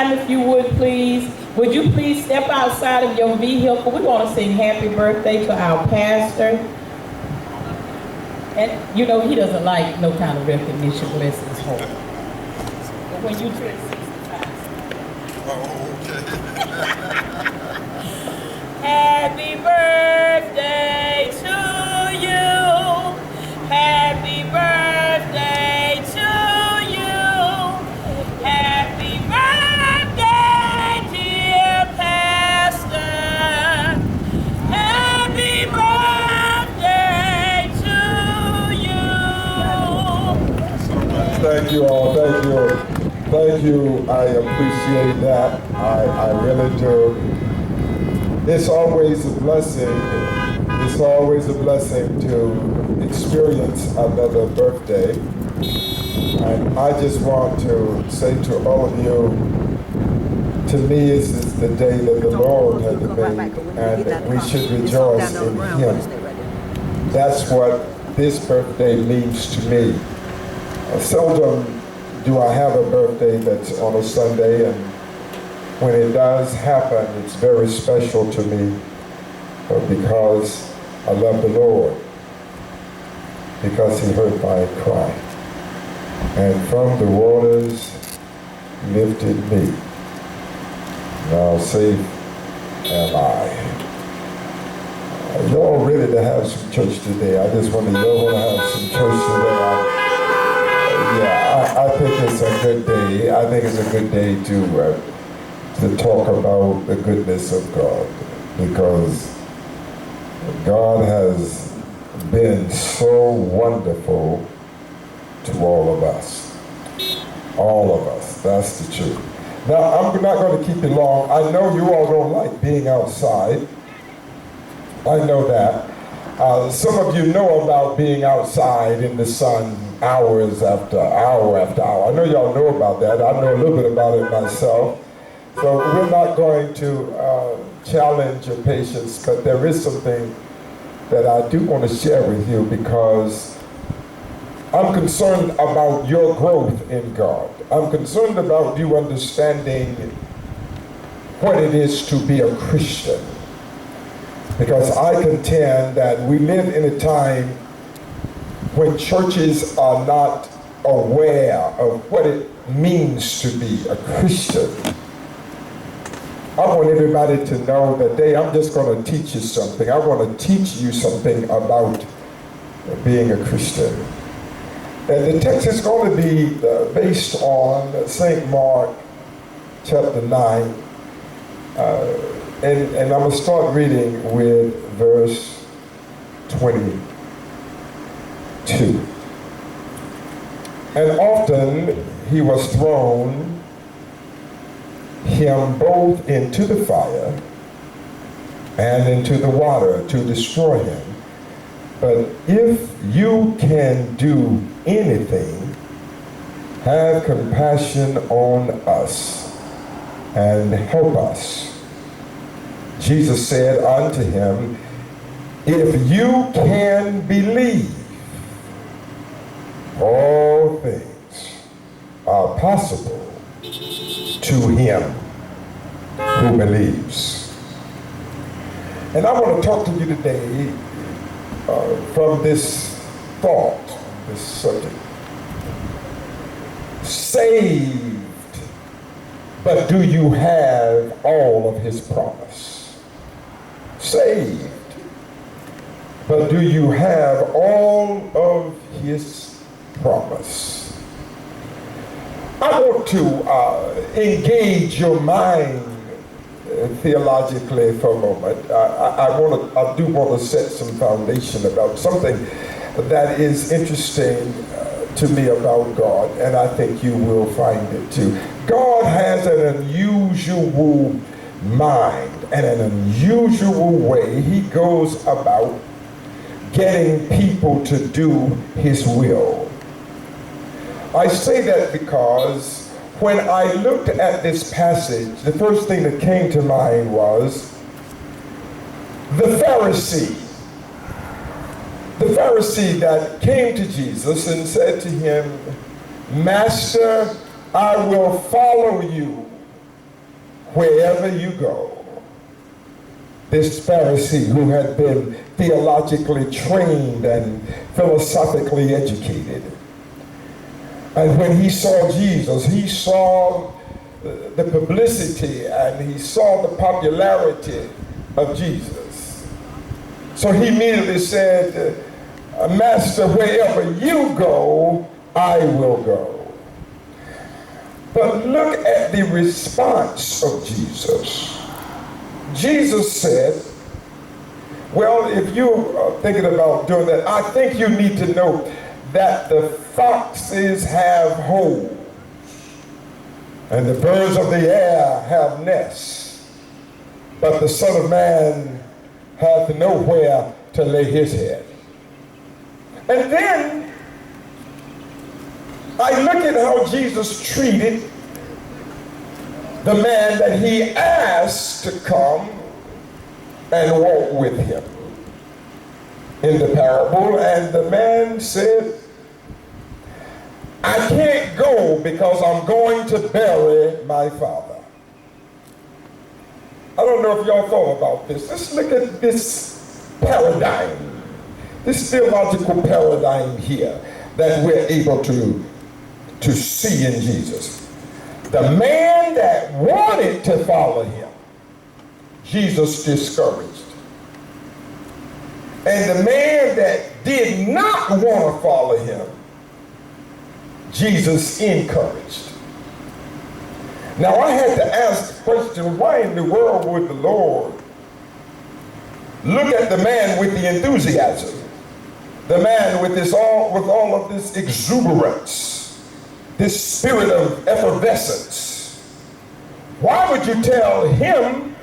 time, if you would, please. Would you please step outside of your vehicle? We want to sing happy birthday to our pastor. And you know, he doesn't like no kind of recognition, bless his heart. But when you turn 65. Oh, okay. Happy birthday to you. Happy birthday to you. Happy birthday, dear pastor. Happy birthday to you. Thank you all. Thank you. Thank you. I appreciate that. I really do. It's always a blessing. It's always a blessing to experience another birthday. And I just want to say to all of you, to me, this is the day that the Lord has made, and we should rejoice in Him. That's what this birthday means to me. Seldom do I have a birthday that's on a Sunday, and when it does happen, it's very special to me because I love the Lord, because He heard my cry, and from the waters lifted me. Now safe am I. Y'all ready to have some church today? I just want to, y'all want to have some church today. I think it's a good day. I think it's a good day to talk about the goodness of God, because God has been so wonderful to all of us. All of us. That's the truth. Now, I'm not going to keep you long. I know you all don't like being outside. I know that. Some of you know about being outside in the sun hours after hour after hour. I know y'all know about that. I know a little bit about it myself. So we're not going to challenge your patience, but there is something that I do want to share with you, because I'm concerned about your growth in God. I'm concerned about you understanding what it is to be a Christian. Because I contend that we live in a time when churches are not aware of what it means to be a Christian. I want everybody to know that I'm just going to teach you something. I want to teach you something about being a Christian. And the text is going to be based on St. Mark chapter 9. And I'm going to start reading with verse 22. And often he was thrown him both into the fire and into the water to destroy him. But if you can do anything, have compassion on us and help us. Jesus said unto him, if you can believe, all things are possible to him who believes. And I want to talk to you today from this thought, this subject. Saved, but do you have all of his promise? Saved, but do you have all of his promise? I want to engage your mind theologically for a moment. I do want to set some foundation about something that is interesting to me about God, and I think you will find it too. God has an unusual mind and an unusual way he goes about getting people to do his will. I say that because when I looked at this passage, the first thing that came to mind was the Pharisee. The Pharisee that came to Jesus and said to him, Master, I will follow you wherever you go. This Pharisee who had been theologically trained and philosophically educated. And when he saw Jesus, he saw the publicity and he saw the popularity of Jesus. So he immediately said, Master, wherever you go, I will go. But look at the response of Jesus. Jesus said, well, if you're thinking about doing that, I think you need to know that the foxes have holes and the birds of the air have nests, but the Son of Man hath nowhere to lay his head. And then I look at how Jesus treated the man that he asked to come and walk with him in the parable, and the man said, I can't go because I'm going to bury my father. I don't know if y'all thought about this. Let's look at this paradigm, this theological paradigm here that we're able to see in Jesus. The man that wanted to follow him, Jesus discouraged. And the man that did not want to follow him, Jesus encouraged. Now I had to ask the question, why in the world would the Lord look at the man with the enthusiasm, the man with all of this exuberance, this spirit of effervescence? Why would you tell him,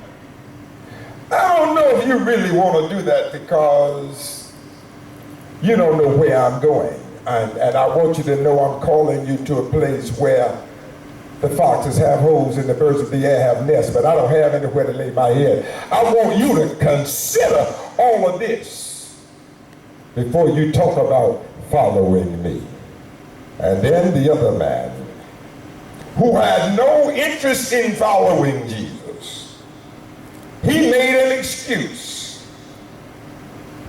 I don't know if you really want to do that because you don't know where I'm going. And I want you to know I'm calling you to a place where the foxes have holes and the birds of the air have nests, but I don't have anywhere to lay my head. I want you to consider all of this before you talk about following me. And then the other man, who had no interest in following Jesus, he made an excuse.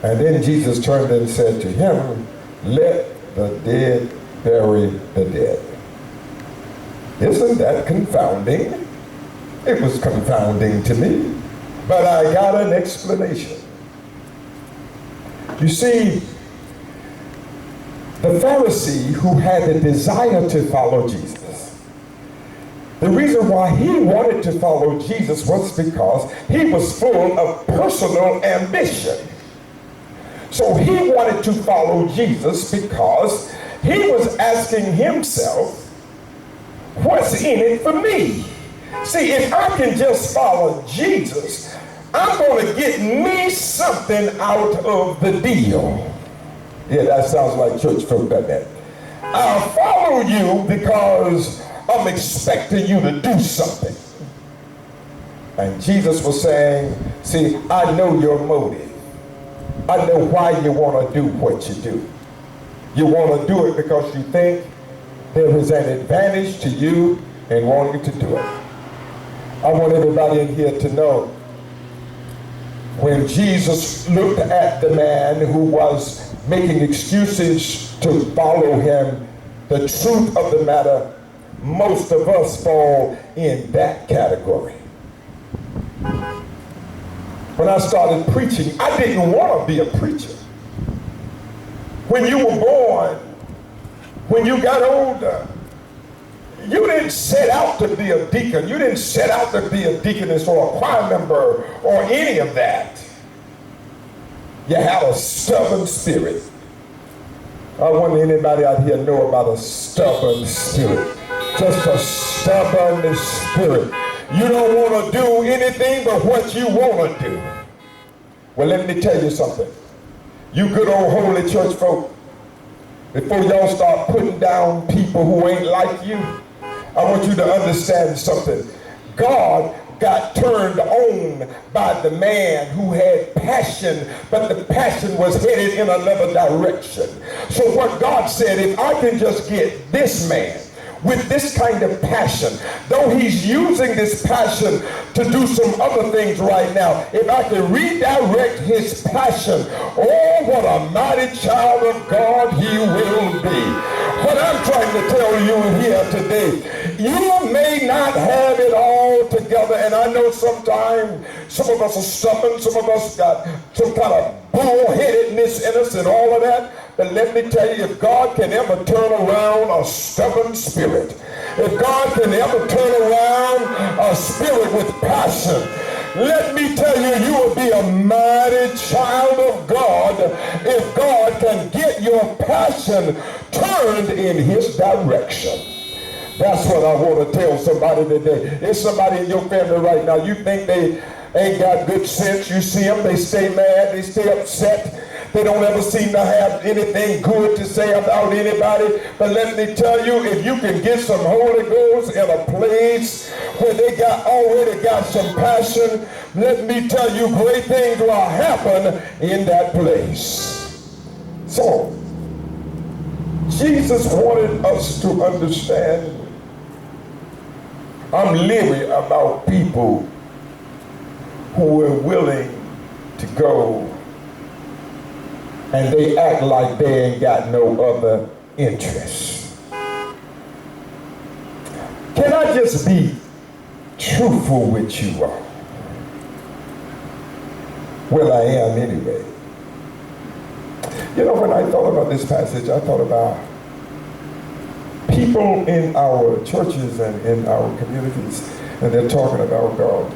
And then Jesus turned and said to him, let the dead bury the dead. Isn't that confounding? It was confounding to me, but I got an explanation. You see, the Pharisee who had the desire to follow Jesus, the reason why he wanted to follow Jesus was because he was full of personal ambition. So he wanted to follow Jesus because he was asking himself, what's in it for me? See, if I can just follow Jesus, I'm going to get me something out of the deal. Yeah, that sounds like church folk, doesn't it? I'll follow you because I'm expecting you to do something. And Jesus was saying, see, I know your motive. I know why you want to do what you do. You want to do it because you think there is an advantage to you in wanting to do it. I want everybody in here to know, when Jesus looked at the man who was making excuses to follow him, the truth of the matter, most of us fall in that category. When I started preaching, I didn't want to be a preacher. When you were born, when you got older, you didn't set out to be a deacon. You didn't set out to be a deaconess or a choir member or any of that. You had a stubborn spirit. I wonder anybody out here know about a stubborn spirit. Just a stubborn spirit. You don't want to do anything but what you want to do. Well, let me tell you something. You good old holy church folk, before y'all start putting down people who ain't like you, I want you to understand something. God got turned on by the man who had passion, but the passion was headed in another direction. So what God said, if I can just get this man with this kind of passion, though he's using this passion to do some other things right now, if I can redirect his passion, oh, what a mighty child of God he will be. What I'm trying to tell you here today, you may not have it all together, and I know sometimes some of us are stubborn, some of us got some kind of bullheadedness in us and all of that. But let me tell you, if God can ever turn around a stubborn spirit, if God can ever turn around a spirit with passion, let me tell you, you will be a mighty child of God if God can get your passion turned in his direction. That's what I want to tell somebody today. There's somebody in your family right now, you think they ain't got good sense. You see them, they stay mad, they stay upset. They don't ever seem to have anything good to say about anybody. But let me tell you, if you can get some Holy Ghost in a place where they already got some passion, let me tell you, great things will happen in that place. So, Jesus wanted us to understand, I'm leery about people who are willing to go and they act like they ain't got no other interest. Can I just be truthful with you all? Well, I am anyway. You know, when I thought about this passage, I thought about people in our churches and in our communities, and they're talking about God.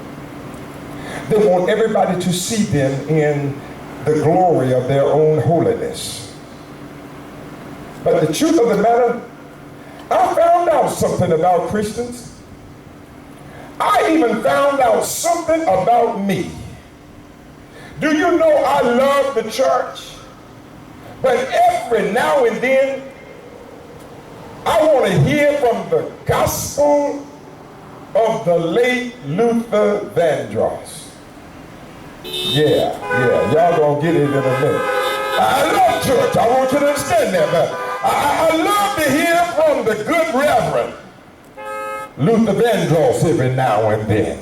They want everybody to see them in the glory of their own holiness. But the truth of the matter, I found out something about Christians. I even found out something about me. Do you know I love the church? But every now and then, I want to hear from the gospel of the late Luther Vandross. Yeah, y'all gonna get it in a minute. I love church, I want you to understand that, but I love to hear from the good Reverend Luther Vandross every now and then.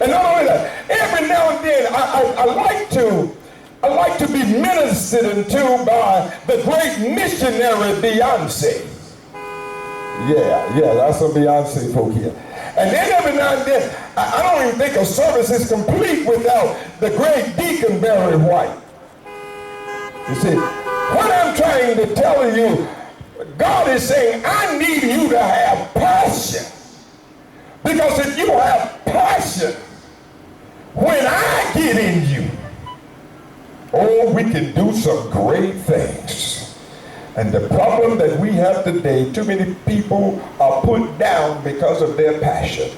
And not only that, every now and then I like to be ministered into by the great missionary Beyonce. Yeah, that's some Beyonce folk here. And then every now and then, I don't even think a service is complete without the great Deacon Barry White. You see, what I'm trying to tell you, God is saying, I need you to have passion. Because if you have passion, when I get in you, oh, we can do some great things. And the problem that we have today, too many people are put down because of their passion.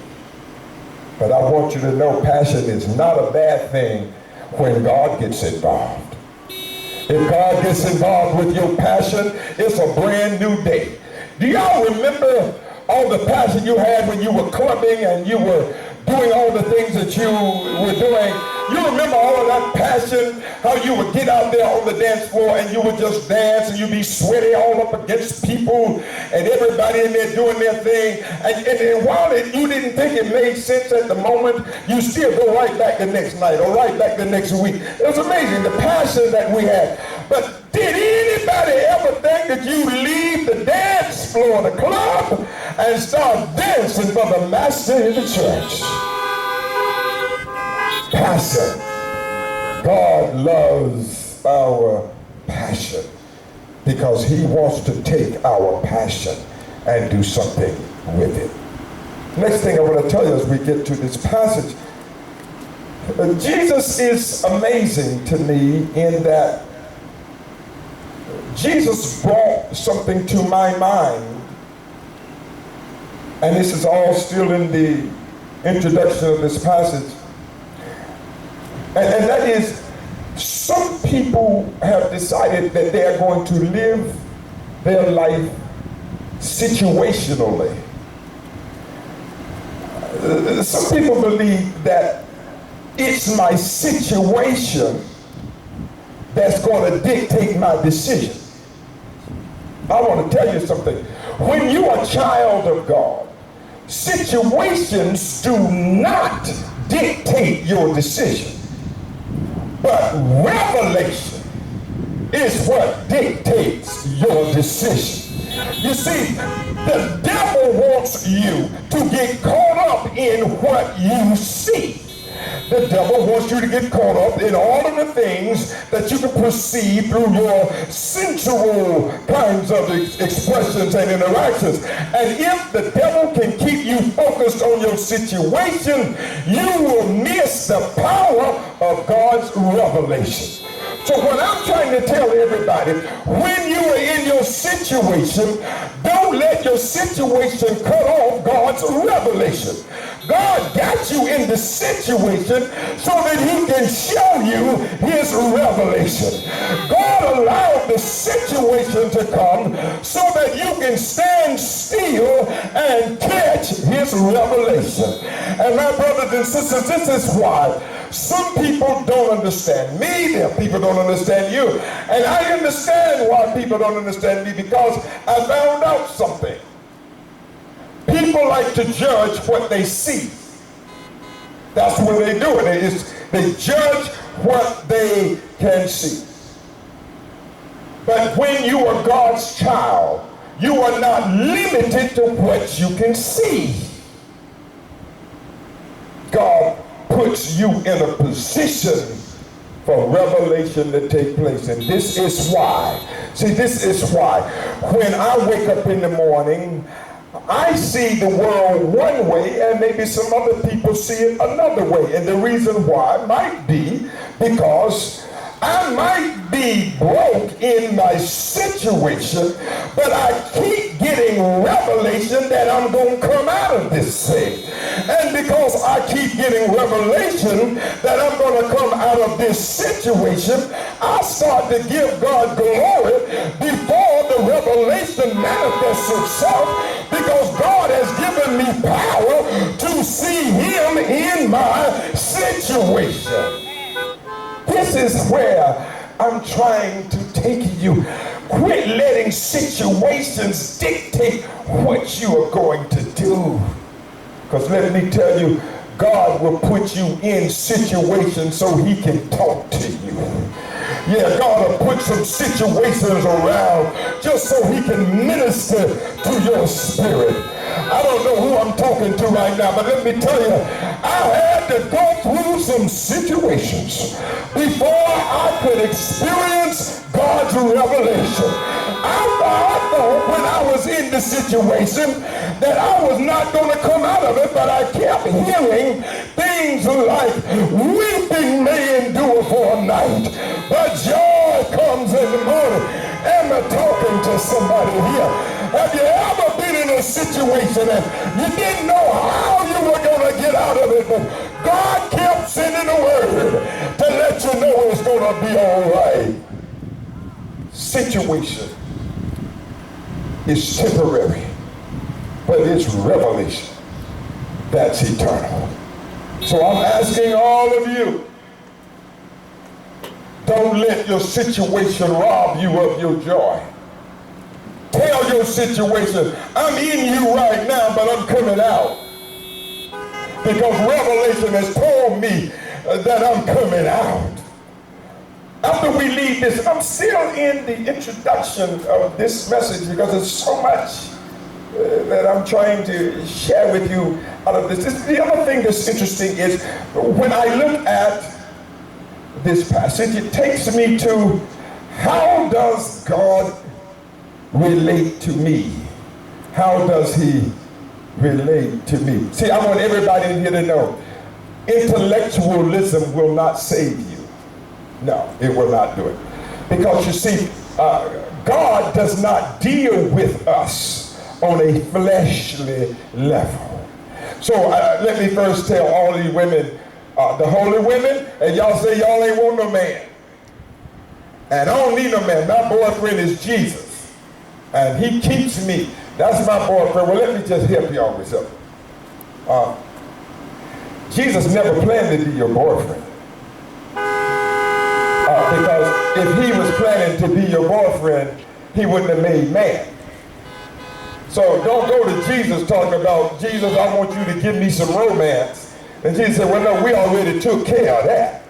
But I want you to know, passion is not a bad thing when God gets involved. If God gets involved with your passion, it's a brand new day. Do y'all remember all the passion you had when you were clubbing and you were doing all the things that you were doing? You remember all of that passion, how you would get out there on the dance floor and you would just dance and you'd be sweaty all up against people and everybody in there doing their thing. And while you didn't think it made sense at the moment, you still go right back the next night or right back the next week. It was amazing, the passion that we had. But did anybody ever think that you leave the dance floor, the club, and start dancing for the master in the church? Passion. God loves our passion because he wants to take our passion and do something with it. Next thing I want to tell you as we get to this passage, Jesus is amazing to me in that Jesus brought something to my mind, and this is all still in the introduction of this passage. And that is, some people have decided that they are going to live their life situationally. Some people believe that it's my situation that's going to dictate my decision. I want to tell you something. when you are a child of God, situations do not dictate your decision, but revelation is what dictates your decision. You see, the devil wants you to get caught up in what you see. The devil wants you to get caught up in all of the things that you can perceive through your sensual kinds of expressions and interactions. And if the devil can keep you focused on your situation, you will miss the power of God's revelation. So what I'm trying to tell everybody, when you are in your situation, don't let your situation cut off God's revelation. God got you in the situation so that he can show you his revelation. God allowed the situation to come so that you can stand still and catch his revelation. And my brothers and sisters, this is why some people don't understand me. There are people don't understand you. And I understand why people don't understand me, because I found out something. People like to judge what they see. That's what they do. They judge what they can see. But when you are God's child, you are not limited to what you can see. God puts you in a position for revelation to take place. And this is why. See, this is why. When I wake up in the morning, I see the world one way, and maybe some other people see it another way. And the reason why might be because I might be broke in my situation, but I keep getting revelation that I'm going to come out of this thing. And because I keep getting revelation that I'm going to come out of this situation, I start to give God glory before the revelation manifests itself, because God has given me power to see him in my situation. This is where I'm trying to take you. Quit letting situations dictate what you are going to do. Because let me tell you, God will put you in situations so he can talk to you. Yeah, God will put some situations around just so he can minister to your spirit. I don't know who I'm talking to right now, but let me tell you, I had to go through some situations before I could experience God's revelation. I thought when I was in the situation that I was not going to come out of it, but I kept hearing things like, weeping may endure for a night, but joy comes in the morning. Am I talking to somebody here? Have you ever been in a situation and you didn't know how you were going to get out of it, but God kept sending a word to let you know it's going to be all right? Situation is temporary, but it's revelation that's eternal. So I'm asking all of you, don't let your situation rob you of your joy. Tell your situation, I'm in you right now, but I'm coming out. Because revelation has told me that I'm coming out. After we leave this, I'm still in the introduction of this message because there's so much that I'm trying to share with you out of this. The other thing that's interesting is when I look at this passage, it takes me to, how does God relate to me? How does he relate to me? See, I want everybody in here to know, intellectualism will not save you. No, it will not do it. Because you see, God does not deal with us on a fleshly level. So let me first tell all these women, the holy women, and y'all say y'all ain't want no man. And I don't need no man. My boyfriend is Jesus. And he keeps me. That's my boyfriend. Well, let me just help y'all with something. Jesus never planned to be your boyfriend. Because if he was planning to be your boyfriend, he wouldn't have made man. So don't go to Jesus talking about, Jesus, I want you to give me some romance. And Jesus said, well, no, we already took care of that.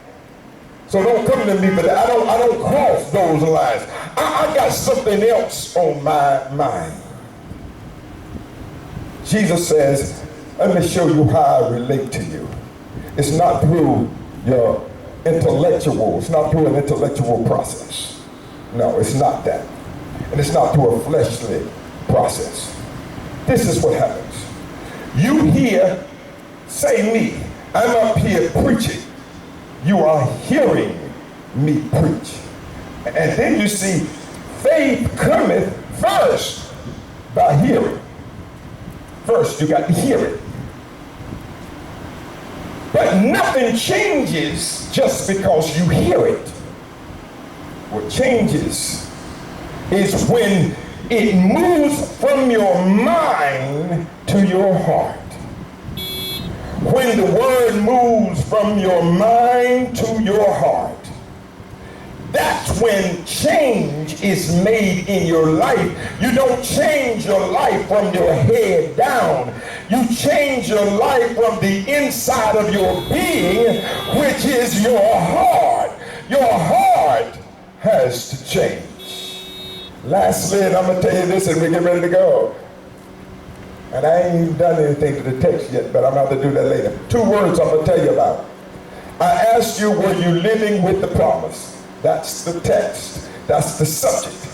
So don't come to me for that. I don't cross those lines. I got something else on my mind. Jesus says, let me show you how I relate to you. It's not through your intellectual, it's not through an intellectual process. No, it's not that. And it's not through a fleshly process. This is what happens. You hear, say me, I'm up here preaching. You are hearing me preach. And then you see, faith cometh first by hearing. First, you got to hear it. But nothing changes just because you hear it. What changes is when it moves from your mind to your heart. When the word moves from your mind to your heart, that's when change is made in your life. You don't change your life from your head down. You change your life from the inside of your being, which is your heart. Your heart has to change. Lastly, and I'm going to tell you this and we get ready to go. And I ain't even done anything to the text yet, but I'm going to have to do that later. 2 words I'm going to tell you about. I asked you, were you living with the promise? That's the text. That's the subject.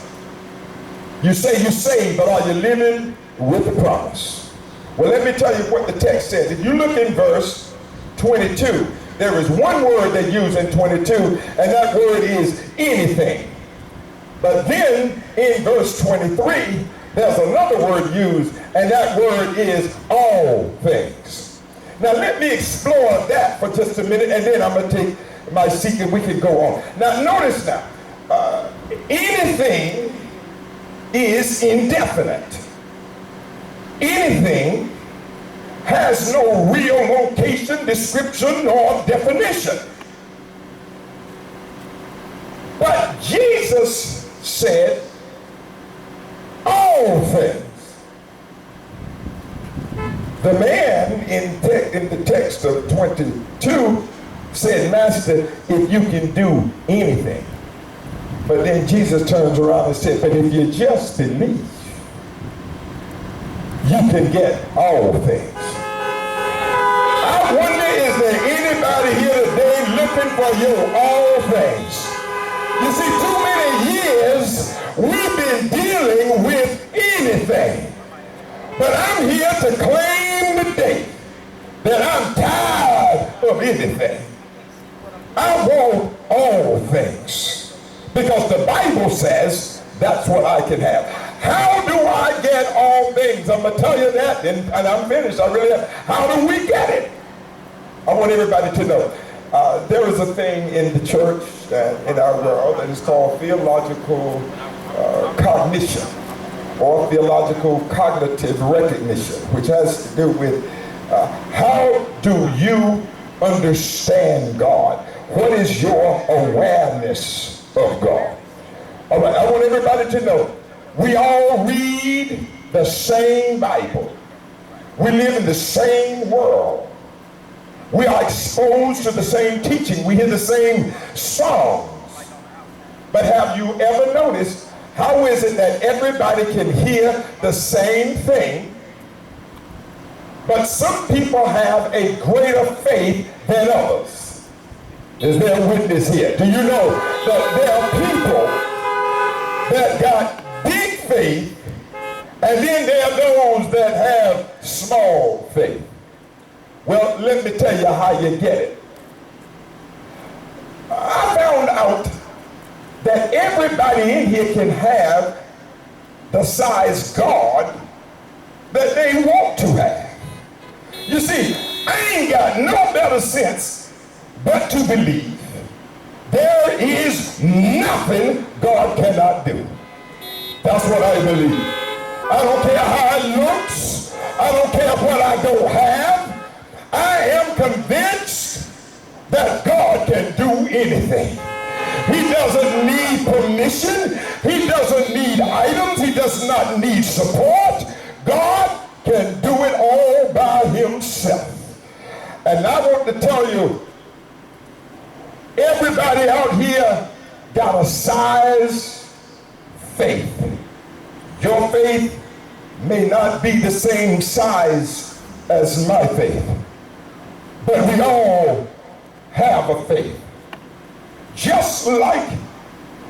You say you're saved, but are you living with the promise? Well, let me tell you what the text says. If you look in verse 22, there is one word they use in 22, and that word is anything. But then in verse 23, there's another word used, and that word is all things. Now let me explore that for just a minute, and then I'm going to take my seat and we can go on. Now notice now, anything is indefinite. Anything has no real location, description, or definition. But Jesus said all things. The man in the text of 22 said, Master, if you can do anything. But then Jesus turns around and said, but if you just believe, you can get all things. I wonder, is there anybody here today looking for your all things? You see, too many years we've been dealing with anything. But I'm here to claim today that I'm tired of anything. I want all things, because the Bible says that's what I can have. How do I get all things? I'm going to tell you that, and I'm finished. I really am. How do we get it? I want everybody to know. There is a thing in the church and in our world that is called theological cognition, or theological cognitive recognition, which has to do with how do you understand God? What is your awareness of God? All right, I want everybody to know, we all read the same Bible. We live in the same world. We are exposed to the same teaching. We hear the same songs. But have you ever noticed, how is it that everybody can hear the same thing, but some people have a greater faith than others? Is there a witness here? Do you know that there are people that got big faith, and then there are those that have small faith? Well, let me tell you how you get it. I found out that everybody in here can have the size God that they want to have. You see, I ain't got no better sense but to believe there is nothing God cannot do. That's what I believe. I don't care how it looks. I don't care what I don't have. I am convinced that God can do anything. He doesn't need permission. He doesn't need items. He does not need support. God can do it all by himself. And I want to tell you, everybody out here got a size faith. Your faith may not be the same size as my faith, but we all have a faith. Just like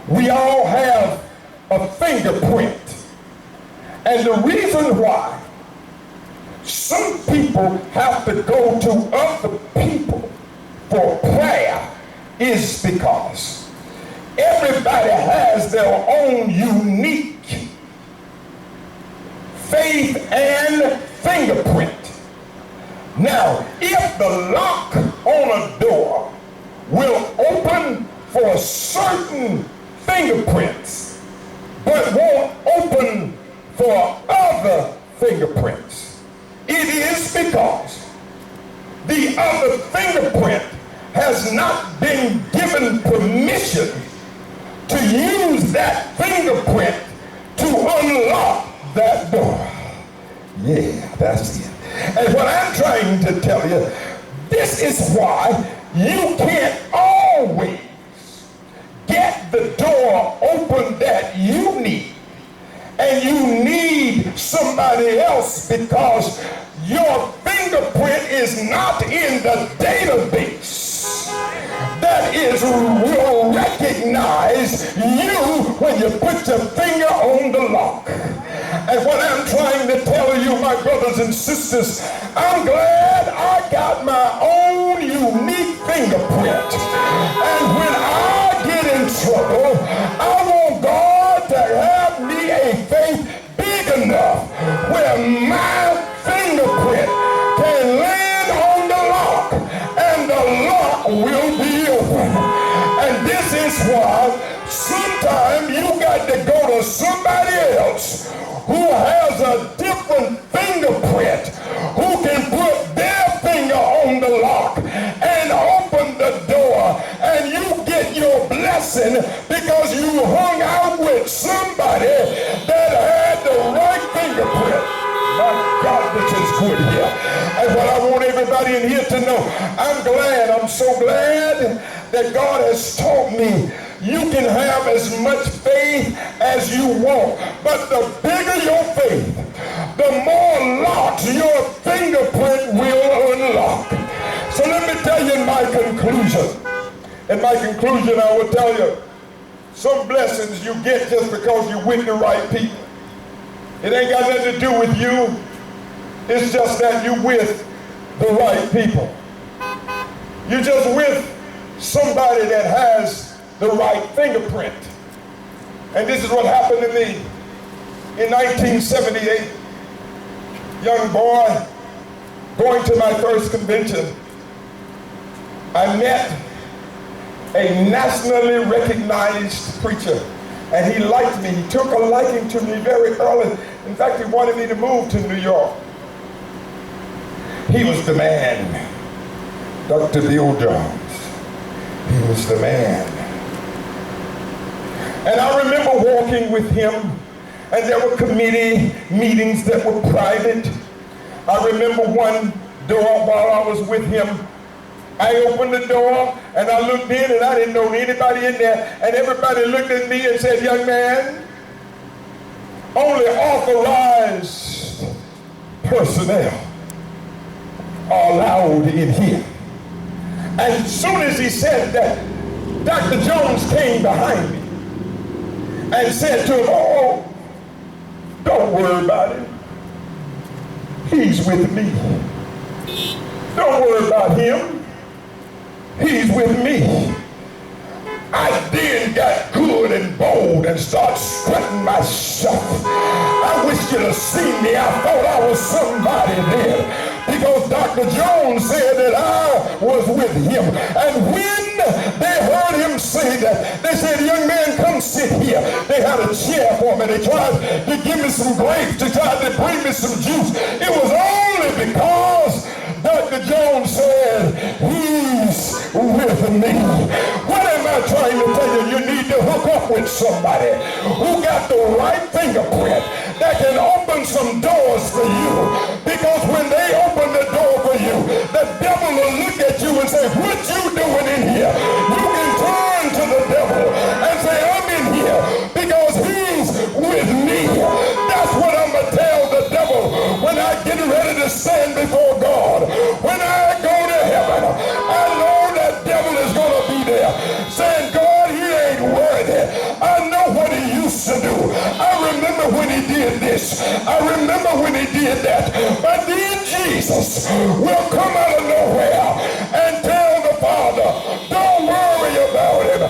we all have a fingerprint. And the reason why some people have to go to other people for prayer is because everybody has their own unique faith and fingerprint. Now, if the lock on a door will open for certain fingerprints, but won't open for other fingerprints, it is because the other fingerprint has not been given permission to use that fingerprint to unlock that door. Yeah, that's it. And what I'm trying to tell you, this is why you can't always get the door open that you need. And you need somebody else because your fingerprint is not in the database that will recognize you when you put your finger on the lock. And what I'm trying to tell you, my brothers and sisters, I'm glad I got my own unique fingerprint. And when I get in trouble, I want God to have me a faith big enough where my fingerprint can land on the lock and the lock will be open. And this is why sometimes you got to go to somebody else who has a different fingerprint, who can put their finger on the lock and open the door, and you get your blessing because you hung out with somebody that had the right fingerprint. My God, this is good here. And what I want everybody in here to know, I'm so glad that God has taught me you can have as much faith as you want, but the bigger your faith, the more locks your fingerprint will unlock. So let me tell you my conclusion. In my conclusion, I will tell you, some blessings you get just because you're with the right people. It ain't got nothing to do with you. It's just that you're with the right people. You're just with somebody that has the right fingerprint. And this is what happened to me in 1978. Young boy, going to my first convention, I met a nationally recognized preacher, and he liked me. He took a liking to me very early. In fact, he wanted me to move to New York. He was the man, Dr. Bill Jones. He was the man. And I remember walking with him, and there were committee meetings that were private. I remember one door while I was with him, I opened the door and I looked in and I didn't know anybody in there, and everybody looked at me and said, "Young man, only authorized personnel are allowed in here." And as soon as he said that, Dr. Jones came behind me and said to him, "Oh, don't worry about it. He's with me. Don't worry about him. He's with me." I then got good and bold and started strutting myself. I wish you'd have seen me. I thought I was somebody then, because Dr. Jones said that I was with him. And when they heard him say that, they said, "Young man, come sit here." They had a chair for me. They tried to give me some grapes. They tried to bring me some juice. It was only because Dr. Jones said, "He's with me." What am I trying to tell you? You need to hook up with somebody who got the right fingerprint that can open open some doors for you. Because when they open the door for you, the devil will look at you and say, what you doing in here? You can turn to the devil and say, I'm in here because he's with me. That's what I'm going to tell the devil when I get ready to stand before God. When I go to heaven, I know that devil is going to be there saying, God, he ain't worthy. I know what he used to do. I remember when he did this. I remember when he did that. But then Jesus will come out of nowhere and tell the Father, don't worry about him.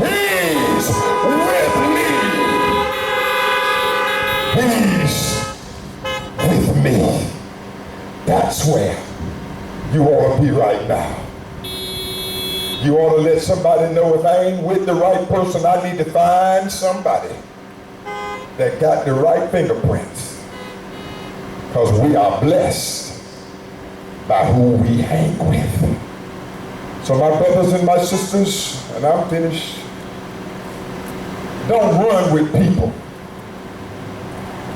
He's with me. He's with me. That's where you ought to be right now. You ought to let somebody know, if I ain't with the right person, I need to find somebody that got the right fingerprints. Because we are blessed by who we hang with. So my brothers and my sisters, and I'm finished, don't run with people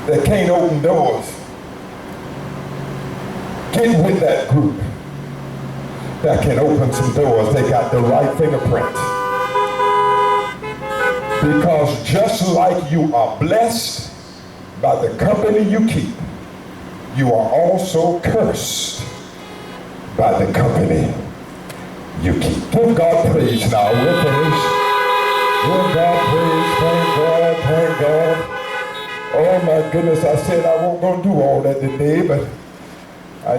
that can't open doors. Get with that group that can open some doors. They got the right fingerprint. Because just like you are blessed by the company you keep, you are also cursed by the company you keep. Give God praise now. We're finished. Give God praise. Thank God. Thank God. Oh my goodness, I said I wasn't going to do all that today, but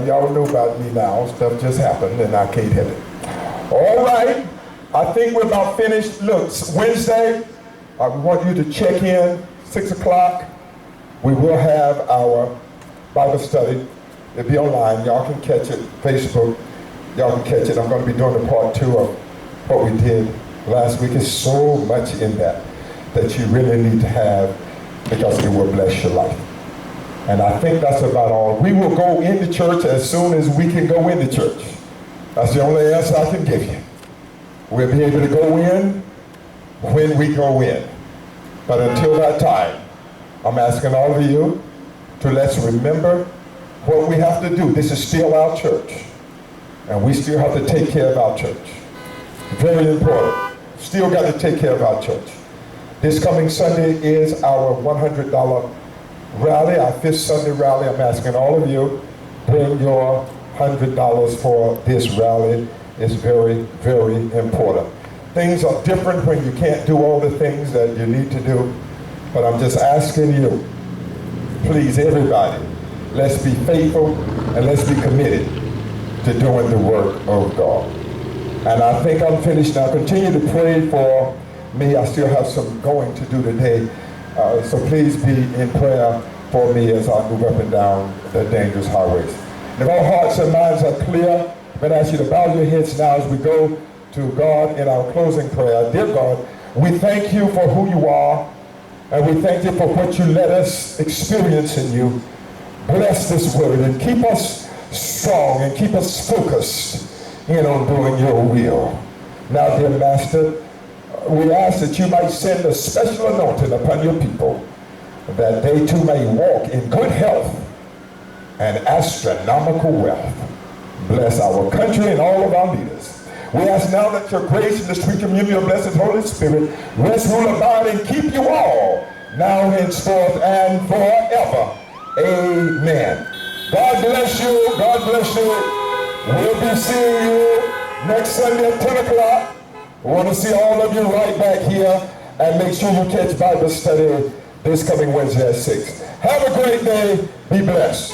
y'all know about me now. Stuff just happened and I can't help it. All right. I think we're about finished. Look, Wednesday, we want you to check in, 6 o'clock. We will have our Bible study. It'll be online. Y'all can catch it. Facebook. Y'all can catch it. I'm going to be doing the part 2 of what we did last week. There's so much in that you really need to have, because it will bless your life. And I think that's about all. We will go into church as soon as we can go into church. That's the only answer I can give you. We'll be able to go in when we go in. But until that time, I'm asking all of you to let's remember what we have to do. This is still our church. And we still have to take care of our church. Very important. Still got to take care of our church. This coming Sunday is our $100 rally, our 5th Sunday rally. I'm asking all of you, bring your $100 for this rally. It's very, very important. Things are different when you can't do all the things that you need to do. But I'm just asking you, please, everybody, let's be faithful and let's be committed to doing the work of God. And I think I'm finished now. Continue to pray for me. I still have some going to do today. So please be in prayer for me as I move up and down the dangerous highways. And if our hearts and minds are clear, I'm going to ask you to bow your heads now as we go to God in our closing prayer. Dear God, we thank you for who you are, and we thank you for what you let us experience in you. Bless this word and keep us strong and keep us focused in on doing your will. Now, dear Master, we ask that you might send a special anointing upon your people, that they too may walk in good health and astronomical wealth. Bless our country and all of our leaders. We ask now that your grace and the sweet communion of blessed Holy Spirit rest, rule, abide, and keep you all, now, henceforth, and forever. Amen. God bless you. God bless you. We'll be seeing you next Sunday at 10 o'clock. We want to see all of you right back here, and make sure you catch Bible study this coming Wednesday at 6. Have a great day. Be blessed.